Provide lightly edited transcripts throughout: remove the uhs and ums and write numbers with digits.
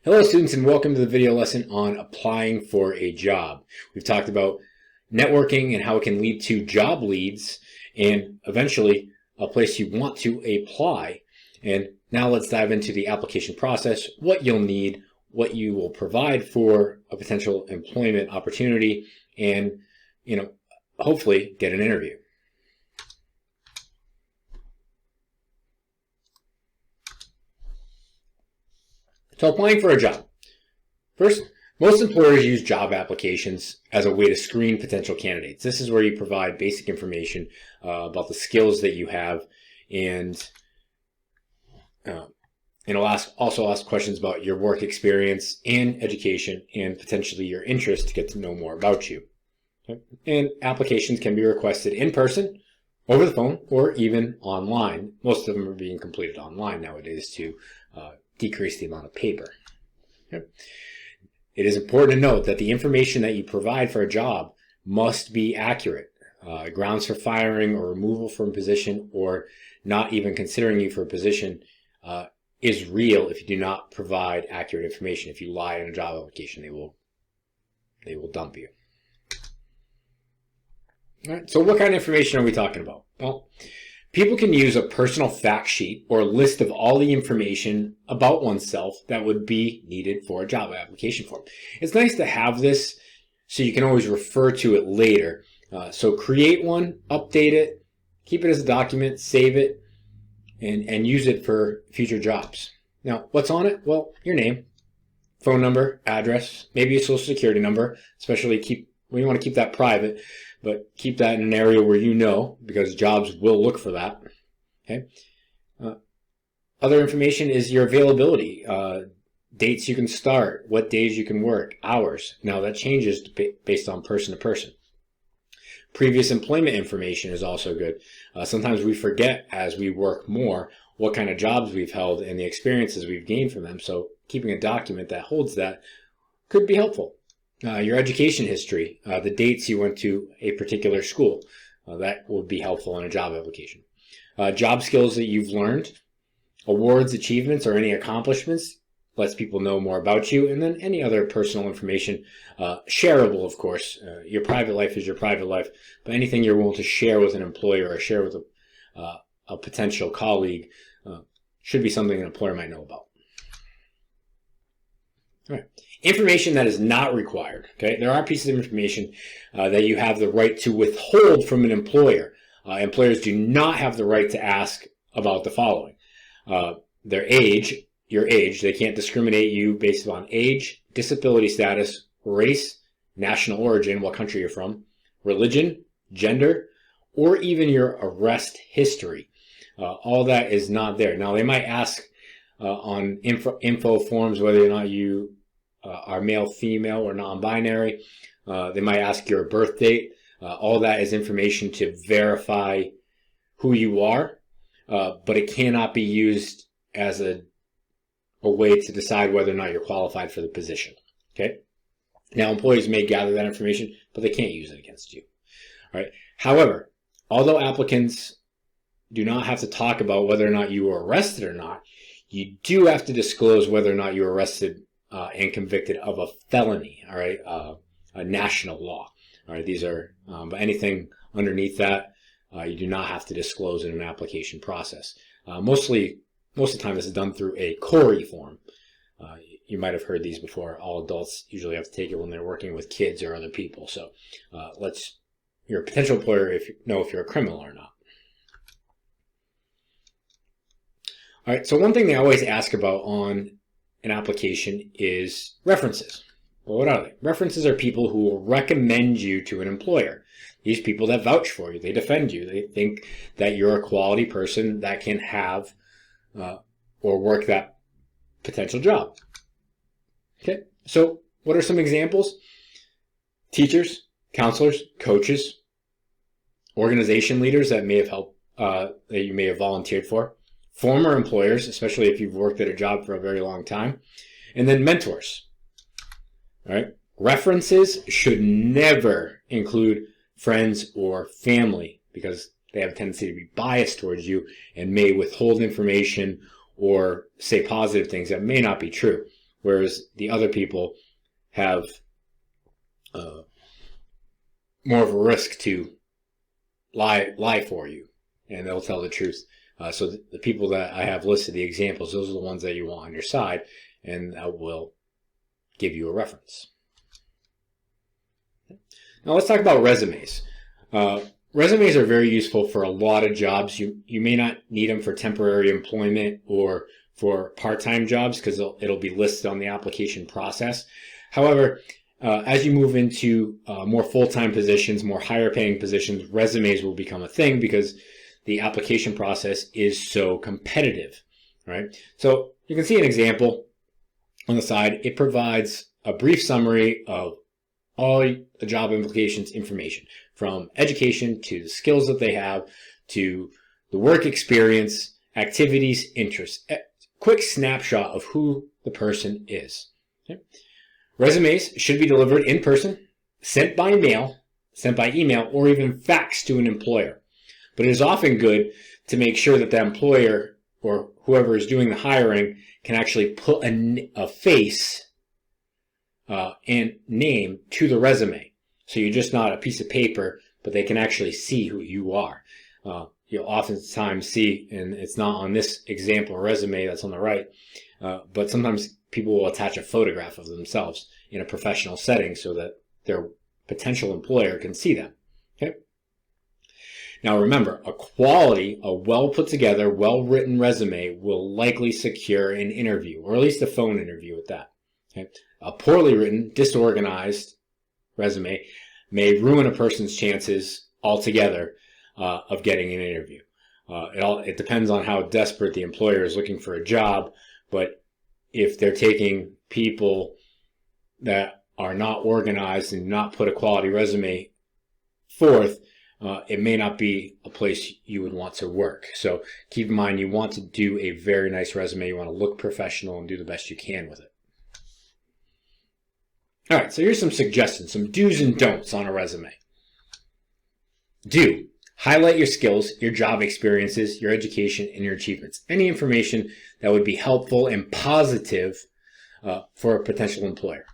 Hello students and welcome to the video lesson on applying for a job. We've talked about networking and how it can lead to job leads and eventually a place you want to apply. And now let's dive into the application process, what you'll need, what you will provide for a potential employment opportunity, and hopefully get an interview. So applying for a job. First, most employers use job applications as a way to screen potential candidates. This is where you provide basic information about the skills that you have, and it'll also ask questions about your work experience and education and potentially your interest to get to know more about you. Okay? And applications can be requested in person, over the phone, or even online. Most of them are being completed online nowadays to decrease the amount of paper. Okay. It is important to note that the information that you provide for a job must be accurate. Grounds for firing or removal from position or not even considering you for a position is real if you do not provide accurate information. If you lie in a job application, they will dump you. All right, so what kind of information are we talking about? Well, people can use a personal fact sheet or a list of all the information about oneself that would be needed for a job application form. It's nice to have this so you can always refer to it later. So create one, update it, keep it as a document, save it, and use it for future jobs. Now, what's on it? Well, your name, phone number, address, maybe a social security number, especially you want to keep that private, but keep that in an area where you know, because jobs will look for that. Okay. Other information is your availability, dates you can start, what days you can work, hours. Now that changes based on person to person. Previous employment information is also good. Sometimes we forget as we work more what kind of jobs we've held and the experiences we've gained from them. So keeping a document that holds that could be helpful. Your education history, the dates you went to a particular school, that would be helpful in a job application. Job skills that you've learned, awards, achievements, or any accomplishments, lets people know more about you, and then any other personal information, shareable, of course. Your private life is your private life, but anything you're willing to share with an employer or share with a potential colleague should be something an employer might know about. All right. Information that is not required. Okay, there are pieces of information that you have the right to withhold from an employer. Employers do not have the right to ask about the following: their age, your age. They can't discriminate you based on age, disability status, race, national origin, what country you're from, religion, gender, or even your arrest history. All that is not there. Now they might ask on info forms whether or not you are male, female, or non-binary. They might ask your birth date. All that is information to verify who you are, but it cannot be used as a way to decide whether or not you're qualified for the position. Okay. Now, employees may gather that information, but they can't use it against you. All right. However, although applicants do not have to talk about whether or not you were arrested or not, you do have to disclose whether or not you were arrested and convicted of a felony, all right, a national law. All right, these are, but anything underneath that, you do not have to disclose in an application process. Most of the time, this is done through a CORI form. You might have heard these before. All adults usually have to take it when they're working with kids or other people. So let's your potential employer know if you're a criminal or not. All right, so one thing they always ask about on an application is references. Well, what are they? References are people who will recommend you to an employer. These people that vouch for you, they defend you. They think that you're a quality person that can have or work that potential job. Okay, so what are some examples? Teachers, counselors, coaches, organization leaders that may have helped, that you may have volunteered for, former employers, especially if you've worked at a job for a very long time, and then mentors. All right. References should never include friends or family because they have a tendency to be biased towards you and may withhold information or say positive things that may not be true. whereas the other people have more of a risk to lie for you, and they'll tell the truth. So the people that I have listed, the examples, those are the ones that you want on your side, and that will give you a reference. Now let's talk about resumes. Resumes are very useful for a lot of jobs. You may not need them for temporary employment or for part-time jobs because it'll be listed on the application process. However, as you move into more full-time positions, more higher-paying positions, resumes will become a thing because the application process is so competitive, right? So you can see an example on the side. It provides a brief summary of all the job implications information, from education to the skills that they have to the work experience, activities, interests. A quick snapshot of who the person is. Okay? Resumes should be delivered in person, sent by mail, sent by email, or even faxed to an employer. But it is often good to make sure that the employer or whoever is doing the hiring can actually put a face and name to the resume. So you're just not a piece of paper, but they can actually see who you are. You'll oftentimes see, and it's not on this example resume that's on the right, but sometimes people will attach a photograph of themselves in a professional setting so that their potential employer can see them. Okay? Now remember, a well put together, well written resume will likely secure an interview, or at least a phone interview at that. Okay? A poorly written, disorganized resume may ruin a person's chances altogether of getting an interview. It depends on how desperate the employer is looking for a job, but if they're taking people that are not organized and not put a quality resume forth, it may not be a place you would want to work. So keep in mind, you want to do a very nice resume. You want to look professional and do the best you can with it. All right, so here's some suggestions, some do's and don'ts on a resume. Do: highlight your skills, your job experiences, your education, and your achievements. Any information that would be helpful and positive for a potential employer.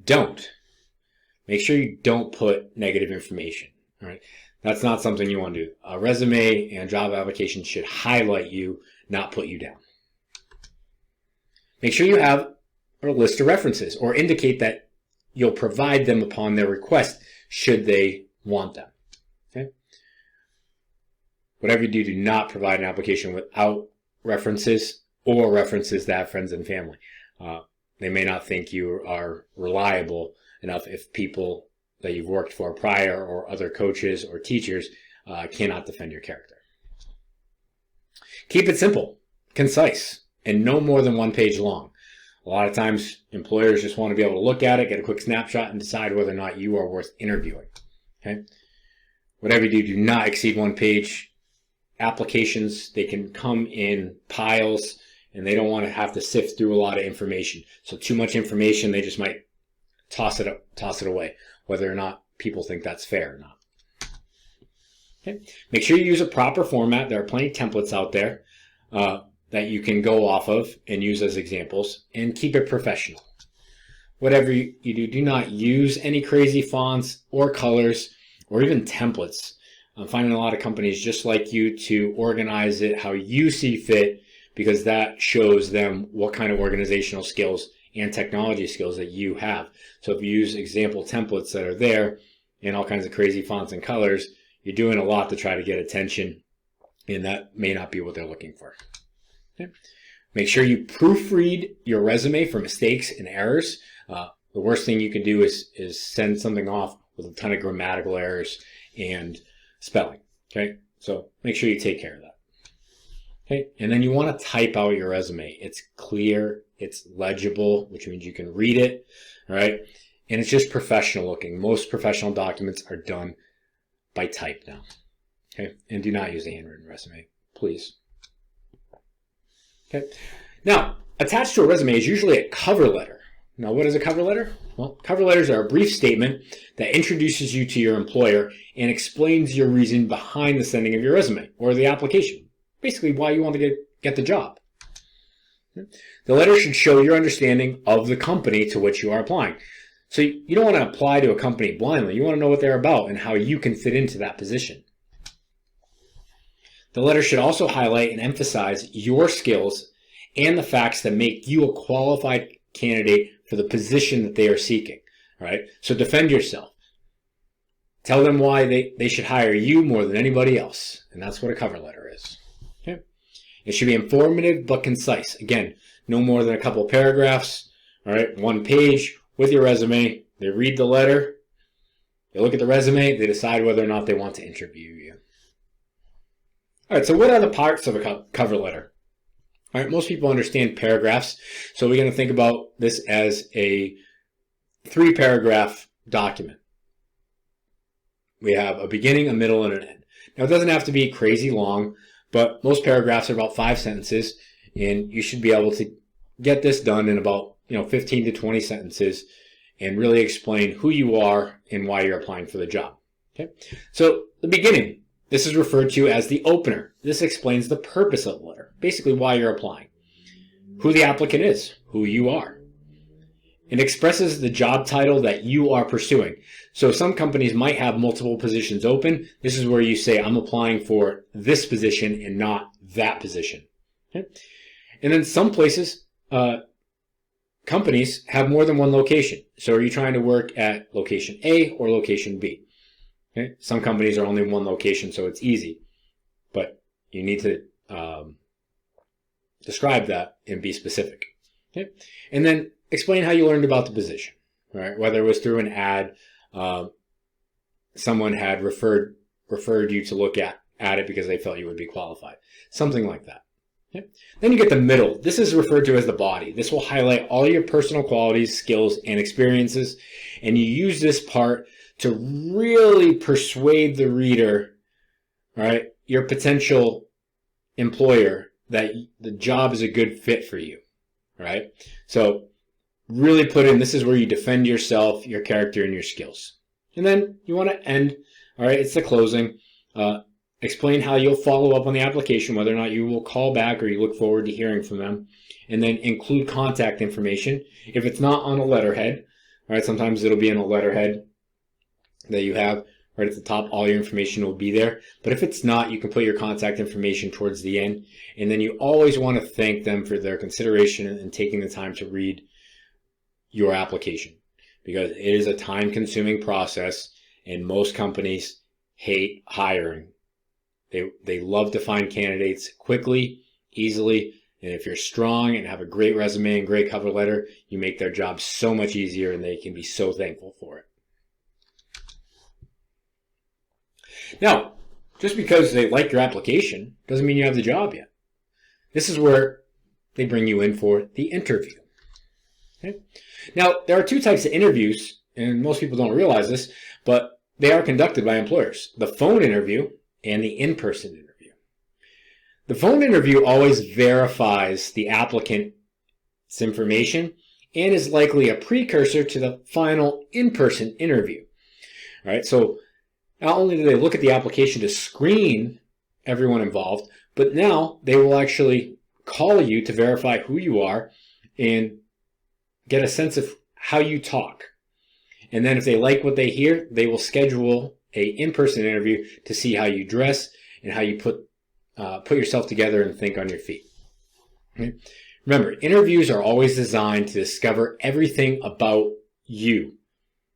Don't: make sure you don't put negative information. All right, that's not something you want to do. A resume and job application should highlight you, not put you down. Make sure you have a list of references, or indicate that you'll provide them upon their request should they want them. Okay? Whatever you do, do not provide an application without references or references that have friends and family. They may not think you are reliable enough if people that you've worked for prior or other coaches or teachers cannot defend your character. Keep it simple, concise, and no more than 1 page long. A lot of times employers just want to be able to look at it, get a quick snapshot, and decide whether or not you are worth interviewing. Okay? Whatever you do, do not exceed 1 page. Applications, they can come in piles, and they don't want to have to sift through a lot of information. So too much information, they just might toss it away, whether or not people think that's fair or not. Okay? Make sure you use a proper format. There are plenty of templates out there that you can go off of and use as examples, and keep it professional. Whatever you do, do not use any crazy fonts or colors or even templates. I'm finding a lot of companies just like you to organize it how you see fit, because that shows them what kind of organizational skills and technology skills that you have. So if you use example templates that are there in all kinds of crazy fonts and colors, you're doing a lot to try to get attention, and that may not be what they're looking for. Okay. Make sure you proofread your resume for mistakes and errors. The worst thing you can do is send something off with a ton of grammatical errors and spelling. Okay, so make sure you take care of that. Okay, and then you want to type out your resume. It's clear, it's legible, which means you can read it. All right, and it's just professional looking. Most professional documents are done by type now. Okay, and do not use a handwritten resume, please. Okay. Now, attached to a resume is usually a cover letter. Now, what is a cover letter? Well, cover letters are a brief statement that introduces you to your employer and explains your reason behind the sending of your resume or the application. Basically, why you want to get the job. The letter should show your understanding of the company to which you are applying. So you don't want to apply to a company blindly. You want to know what they're about and how you can fit into that position. The letter should also highlight and emphasize your skills and the facts that make you a qualified candidate for the position that they are seeking. Right? So defend yourself. Tell them why they should hire you more than anybody else. And that's what a cover letter is. Okay? It should be informative but concise. Again, no more than a couple of paragraphs. All right? 1 page with your resume. They read the letter. They look at the resume. They decide whether or not they want to interview you. All right, so what are the parts of a cover letter? All right, most people understand paragraphs. So we're going to think about this as a 3-paragraph document. We have a beginning, a middle, and an end. Now, it doesn't have to be crazy long, but most paragraphs are about 5 sentences, and you should be able to get this done in about 15 to 20 sentences and really explain who you are and why you're applying for the job. Okay, so the beginning. This is referred to as the opener. This explains the purpose of the letter, basically why you're applying, who the applicant is, who you are. It expresses the job title that you are pursuing. So some companies might have multiple positions open. This is where you say, I'm applying for this position and not that position. Okay? And then some places, companies have more than one location. So are you trying to work at location A or location B? Okay? Some companies are only in one location, so it's easy. But you need to describe that and be specific. Okay? And then explain how you learned about the position. Right? Whether it was through an ad, someone had referred you to look at it because they felt you would be qualified. Something like that. Okay? Then you get the middle. This is referred to as the body. This will highlight all your personal qualities, skills, and experiences. And you use this part to really persuade the reader, right, your potential employer, that the job is a good fit for you, right? So really put in, this is where you defend yourself, your character, and your skills. And then you want to end, all right, it's the closing. Explain how you'll follow up on the application, whether or not you will call back or you look forward to hearing from them. And then include contact information. If it's not on a letterhead, all right, sometimes it'll be in a letterhead that you have right at the top. All your information will be there. But if it's not, you can put your contact information towards the end. And then you always want to thank them for their consideration and taking the time to read your application, because it is a time-consuming process, and most companies hate hiring. They love to find candidates quickly, easily, and if you're strong and have a great resume and great cover letter, you make their job so much easier, and they can be so thankful for it. Now, just because they like your application doesn't mean you have the job yet. This is where they bring you in for the interview. Okay? Now, there are 2 types of interviews, and most people don't realize this, but they are conducted by employers: the phone interview and the in-person interview. The phone interview always verifies the applicant's information and is likely a precursor to the final in-person interview. All right, so not only do they look at the application to screen everyone involved, but now they will actually call you to verify who you are and get a sense of how you talk. And then if they like what they hear, they will schedule a in-person interview to see how you dress and how you put yourself together and think on your feet. Okay? Remember, interviews are always designed to discover everything about you,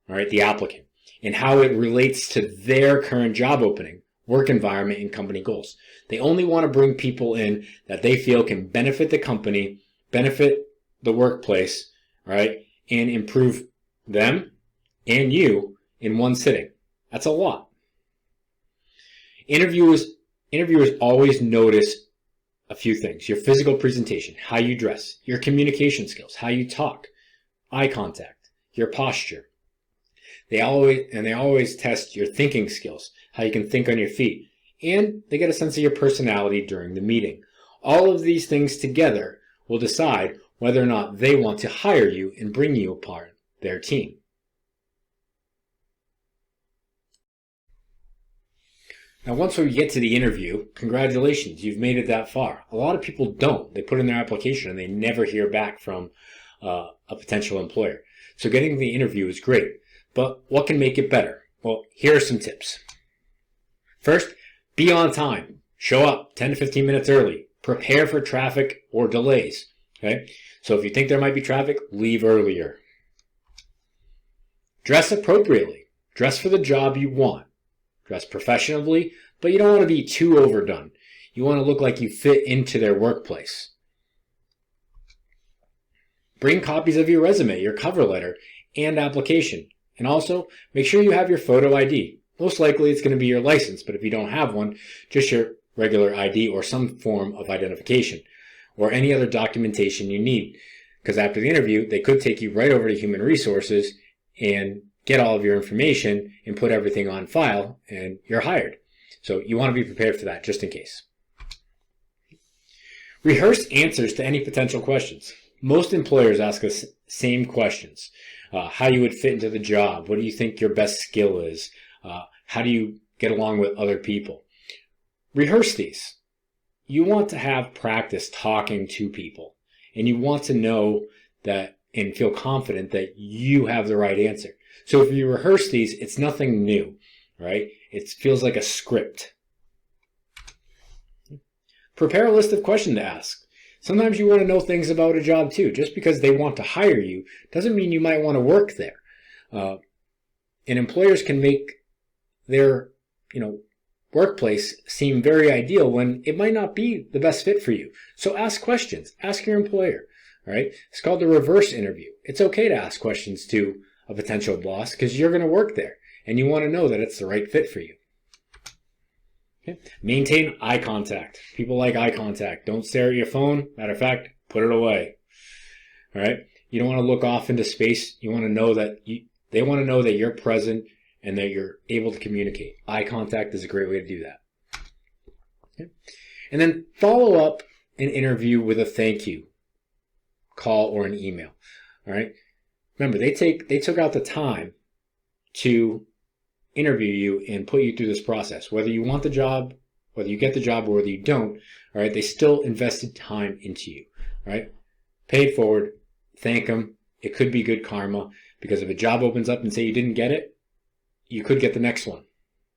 all right, the applicant, and how it relates to their current job opening, work environment, and company goals. They only want to bring people in that they feel can benefit the company, benefit the workplace, right, and improve them and you in one sitting. That's a lot. Interviewers always notice a few things: your physical presentation, how you dress, your communication skills, how you talk, eye contact, your posture. They always test your thinking skills, how you can think on your feet, and they get a sense of your personality during the meeting. All of these things together will decide whether or not they want to hire you and bring you a part of their team. Now, once we get to the interview, congratulations, you've made it that far. A lot of people don't. They put in their application and they never hear back from a potential employer. So getting the interview is great, but what can make it better? Well, here are some tips. First, be on time. Show up 10 to 15 minutes early. Prepare for traffic or delays. Okay? So if you think there might be traffic, leave earlier. Dress appropriately. Dress for the job you want. Dress professionally, but you don't want to be too overdone. You want to look like you fit into their workplace. Bring copies of your resume, your cover letter, and application. And also, make sure you have your photo ID. Most likely it's going to be your license, but if you don't have one, just your regular ID or some form of identification, or any other documentation you need. Because after the interview, they could take you right over to Human Resources and get all of your information and put everything on file, and you're hired. So you want to be prepared for that, just in case. Rehearse answers to any potential questions. Most employers ask us same questions. How you would fit into the job? What do you think your best skill is? How do you get along with other people? Rehearse these. You want to have practice talking to people, and you want to know that and feel confident that you have the right answer. So if you rehearse these, it's nothing new, right? It feels like a script. Prepare a list of questions to ask. Sometimes you want to know things about a job too. Just because they want to hire you doesn't mean you might want to work there. And employers can make their, workplace seem very ideal when it might not be the best fit for you. So ask questions. Ask your employer, right? It's called the reverse interview. It's okay to ask questions to a potential boss because you're going to work there and you want to know that it's the right fit for you. Okay. Maintain eye contact. People like eye contact. Don't stare at your phone. Matter of fact, put it away. All right. You don't want to look off into space. You want to know that they want to know that you're present and that you're able to communicate. Eye contact is a great way to do that. Okay. And then follow up an interview with a thank you call or an email. All right. Remember, they took out the time to interview you and put you through this process. Whether you want the job, whether you get the job, or whether you don't, all right, they still invested time into you. All right. Pay it forward. Thank them. It could be good karma because if a job opens up and say you didn't get it, you could get the next one,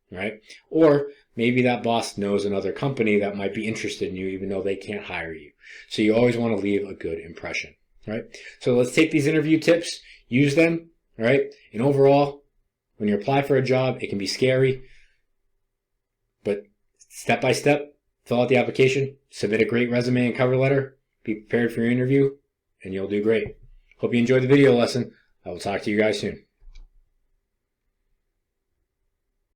right? Or maybe that boss knows another company that might be interested in you even though they can't hire you. So you always want to leave a good impression, right? So let's take these interview tips, use them, right? And overall, when you apply for a job, it can be scary, but step by step, fill out the application, submit a great resume and cover letter, be prepared for your interview, and you'll do great. Hope you enjoyed the video lesson. I will talk to you guys soon.